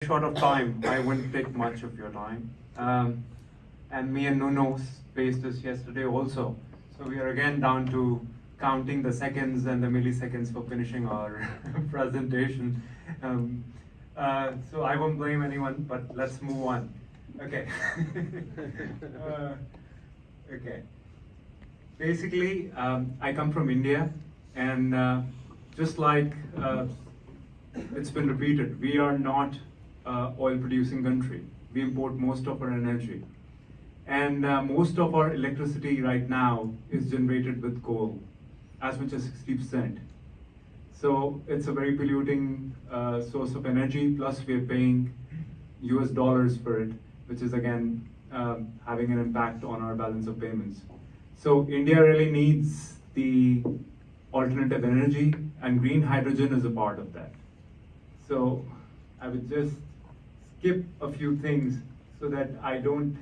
Short of time, I wouldn't take much of your time. And me and Nuno faced this yesterday also. So we are again down to counting the seconds and the milliseconds for finishing our presentation. So I won't blame anyone, but let's move on. Okay. Okay. Basically, I come from India, and just like it's been repeated, we are not oil-producing country. We import most of our energy, and most of our electricity right now is generated with coal, as much as 60%. So it's a very polluting source of energy. Plus, we are paying US dollars for it, which is again having an impact on our balance of payments. So India really needs the alternative energy, and green hydrogen is a part of that. So I would just skip a few things so that I don't.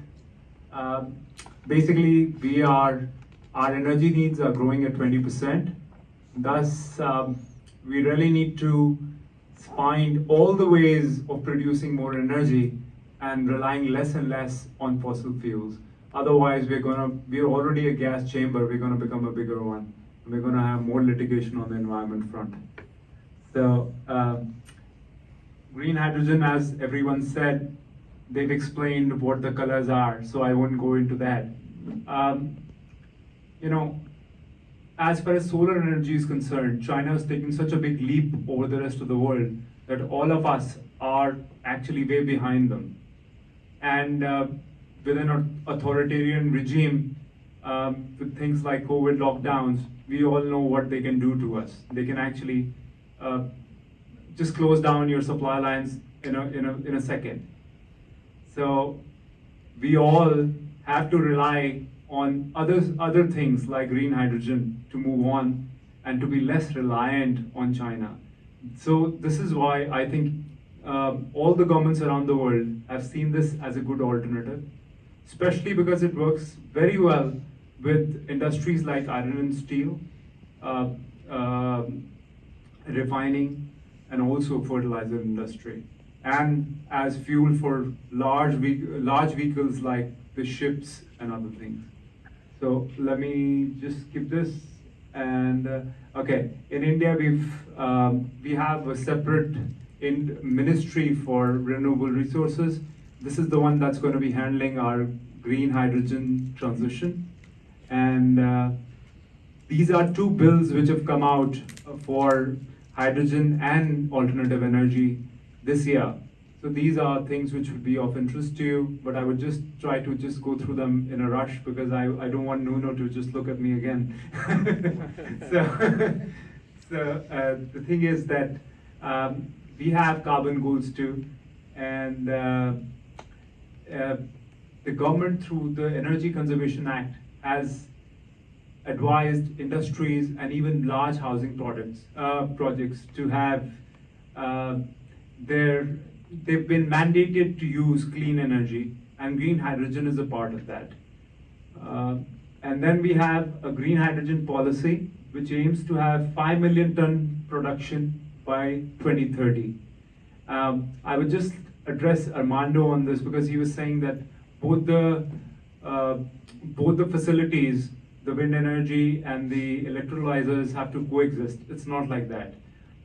Basically, our energy needs are growing at 20%. Thus, we really need to find all the ways of producing more energy and relying less and less on fossil fuels. Otherwise, we're already a gas chamber. We're gonna become a bigger one. We're gonna have more litigation on the environment front. So. Green hydrogen, as everyone said, they've explained what the colors are, so I won't go into that. As far as solar energy is concerned, China is taking such a big leap over the rest of the world that all of us are actually way behind them. And with an authoritarian regime, with things like COVID lockdowns, we all know what they can do to us. They can actually just close down your supply lines in a second. So we all have to rely on other things like green hydrogen to move on and to be less reliant on China. So this is why I think all the governments around the world have seen this as a good alternative, especially because it works very well with industries like iron and steel, refining, and also fertilizer industry, and as fuel for large vehicles like the ships and other things. So let me just skip this. And okay, in India we have a separate ministry for renewable resources. This is the one that's going to be handling our green hydrogen transition. And these are two bills which have come out for hydrogen and alternative energy this year. So these are things which would be of interest to you, but I would just try to just go through them in a rush because I don't want Nuno to just look at me again. So the thing is that we have carbon goals too, and the government through the Energy Conservation Act has advised industries and even large housing projects to have they've been mandated to use clean energy, and green hydrogen is a part of that. And then we have a green hydrogen policy which aims to have 5 million ton production by 2030. I would just address Armando on this because he was saying that both the facilities, the wind energy and the electrolyzers, have to coexist. It's not like that.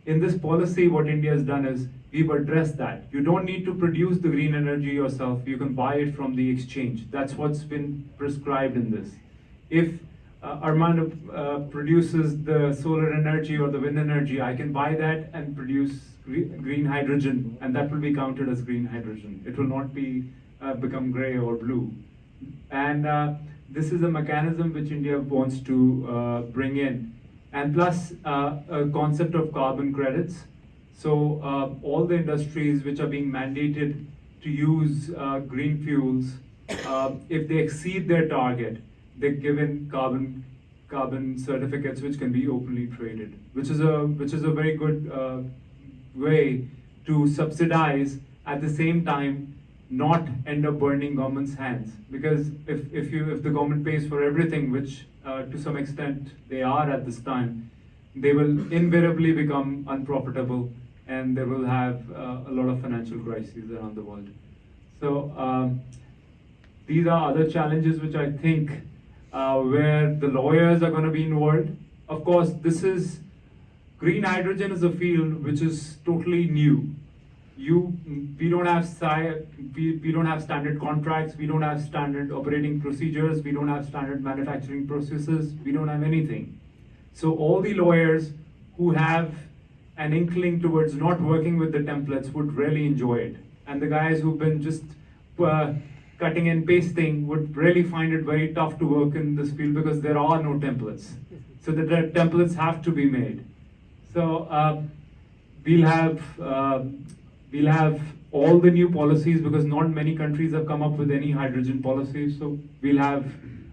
In this policy, what India has done is we've addressed that. You don't need to produce the green energy yourself. You can buy it from the exchange. That's what's been prescribed in this. If Armando produces the solar energy or the wind energy, I can buy that and produce green hydrogen, and that will be counted as green hydrogen. It will not be become gray or blue. And this is a mechanism which India wants to bring in. And plus a concept of carbon credits. So all the industries which are being mandated to use green fuels, if they exceed their target, they're given carbon certificates which can be openly traded, which is a very good way to subsidize, at the same time not end up burning government's hands. Because if the government pays for everything, which to some extent they are at this time, they will invariably become unprofitable and they will have a lot of financial crises around the world. So these are other challenges which I think where the lawyers are going to be involved. Of course, green hydrogen is a field which is totally new. We don't have we don't have standard contracts, we don't have standard operating procedures, we don't have standard manufacturing processes, we don't have anything. So all the lawyers who have an inkling towards not working with the templates would really enjoy it. And the guys who've been just cutting and pasting would really find it very tough to work in this field because there are no templates. So the templates have to be made. So we'll have all the new policies because not many countries have come up with any hydrogen policies. So we'll have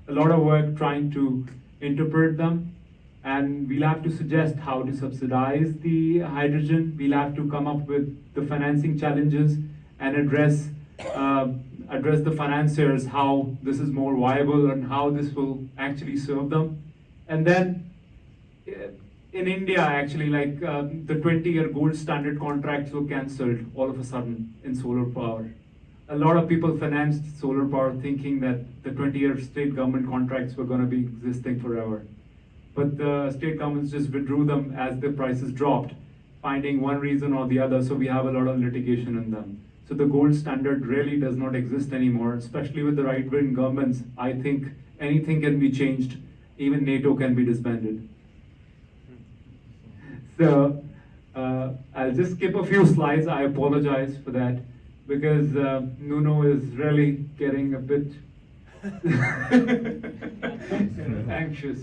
a lot of work trying to interpret them, and we'll have to suggest how to subsidize the hydrogen. We'll have to come up with the financing challenges and address the financiers how this is more viable and how this will actually serve them. And then in India, actually, like the 20-year gold standard contracts were cancelled all of a sudden in solar power. A lot of people financed solar power thinking that the 20-year state government contracts were going to be existing forever. But the state governments just withdrew them as the prices dropped, finding one reason or the other, so we have a lot of litigation in them. So the gold standard really does not exist anymore, especially with the right-wing governments. I think anything can be changed, even NATO can be disbanded. So I'll just skip a few slides. I apologize for that because Nuno is really getting a bit anxious.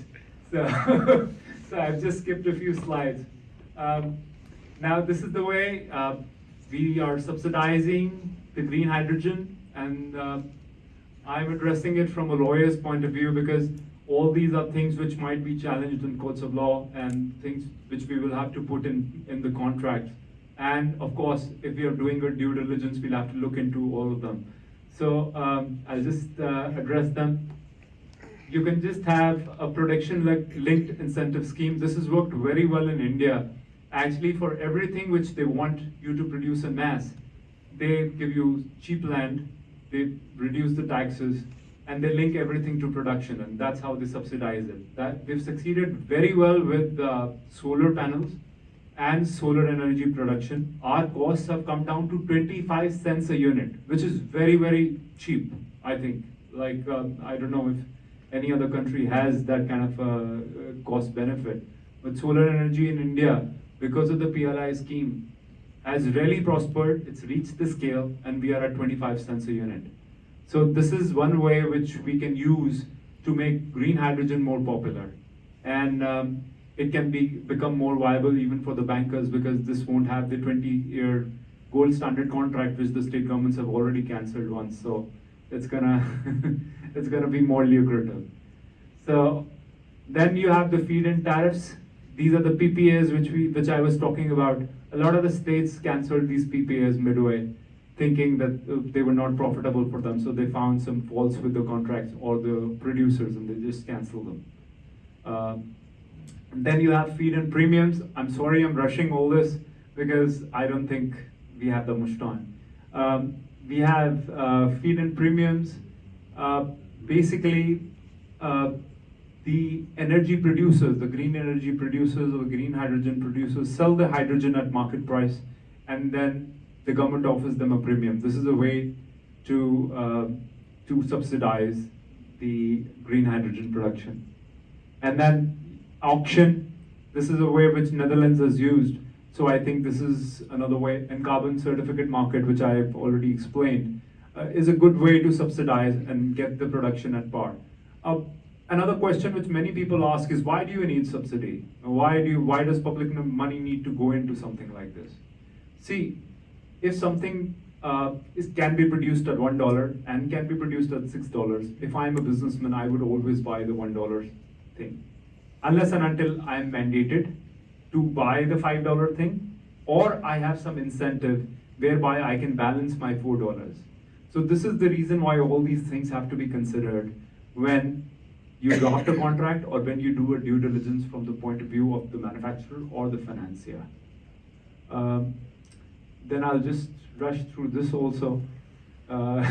So, so I've just skipped a few slides. Now this is the way we are subsidizing the green hydrogen, and I'm addressing it from a lawyer's point of view because all these are things which might be challenged in courts of law and things which we will have to put in the contract. And of course, if we are doing a due diligence, we'll have to look into all of them. So I'll just address them. You can just have a production-linked incentive scheme. This has worked very well in India. Actually, for everything which they want you to produce en masse, they give you cheap land, they reduce the taxes, and they link everything to production, and that's how they subsidize it. They've succeeded very well with solar panels and solar energy production. Our costs have come down to 25 cents a unit, which is very, very cheap, I think. Like, I don't know if any other country has that kind of cost benefit. But solar energy in India, because of the PLI scheme, has really prospered. It's reached the scale, and we are at 25 cents a unit. So this is one way which we can use to make green hydrogen more popular. And it can become more viable even for the bankers because this won't have the 20-year gold standard contract which the state governments have already cancelled once. So it's gonna it's gonna be more lucrative. So then you have the feed-in tariffs. These are the PPAs which I was talking about. A lot of the states cancelled these PPAs midway, thinking that they were not profitable for them. So they found some faults with the contracts or the producers and they just canceled them. Then you have feed-in premiums. I'm sorry I'm rushing all this because I don't think we have that much time. We have feed-in premiums. Basically, the energy producers, the green energy producers or the green hydrogen producers sell the hydrogen at market price, and then the government offers them a premium. This is a way to subsidize the green hydrogen production. And then auction, this is a way which Netherlands has used. So I think this is another way. And carbon certificate market, which I've already explained, is a good way to subsidize and get the production at par. Another question which many people ask is, why do you need subsidy? Why does public money need to go into something like this? See, if something can be produced at $1 and can be produced at $6, if I'm a businessman, I would always buy the $1 thing. Unless and until I'm mandated to buy the $5 thing, or I have some incentive whereby I can balance my $4. So this is the reason why all these things have to be considered when you draft a contract or when you do a due diligence from the point of view of the manufacturer or the financier. Then I'll just rush through this also. Uh,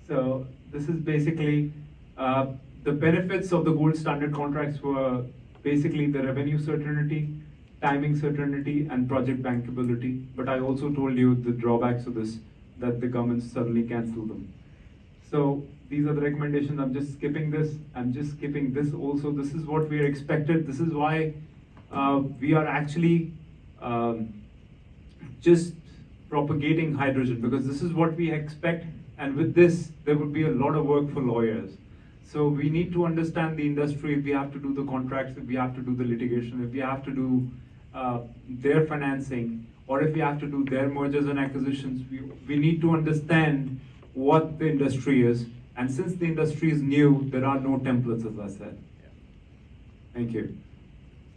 so this is basically the benefits of the gold standard contracts were basically the revenue certainty, timing certainty, and project bankability. But I also told you the drawbacks of this, that the government suddenly cancel them. So these are the recommendations. I'm just skipping this. I'm just skipping this also. This is what we are expected. This is why we are actually just propagating hydrogen, because this is what we expect. And with this, there would be a lot of work for lawyers. So we need to understand the industry. If we have to do the contracts, if we have to do the litigation, if we have to do their financing, or if we have to do their mergers and acquisitions, we need to understand what the industry is. And since the industry is new, there are no templates, as I said. Thank you.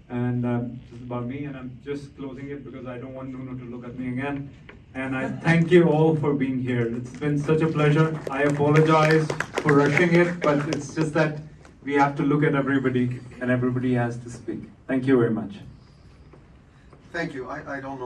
And this is about me, and I'm just closing it because I don't want Nuno to look at me again. And I thank you all for being here. It's been such a pleasure. I apologize for rushing it, but it's just that we have to look at everybody, and everybody has to speak. Thank you very much. Thank you. I don't know.